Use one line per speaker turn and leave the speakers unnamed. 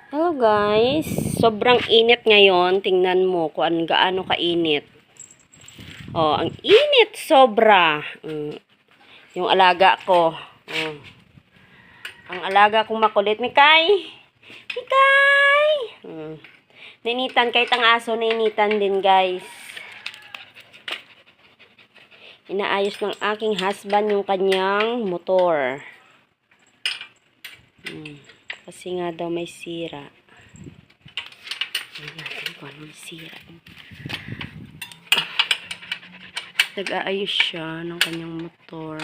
Hello guys, sobrang init ngayon. Tingnan mo kung gaano kainit. Oh, ang init sobra. Yung alaga ko. Ang alaga kong makulit, Mikay. Mikay. Nainitan kahit ang aso nainitan din, guys. Inaayos ng aking husband yung kanyang motor. Kasi nga daw may sira. Tingnan natin kung ano may sira. Nag-aayos siya ng kanyang motor.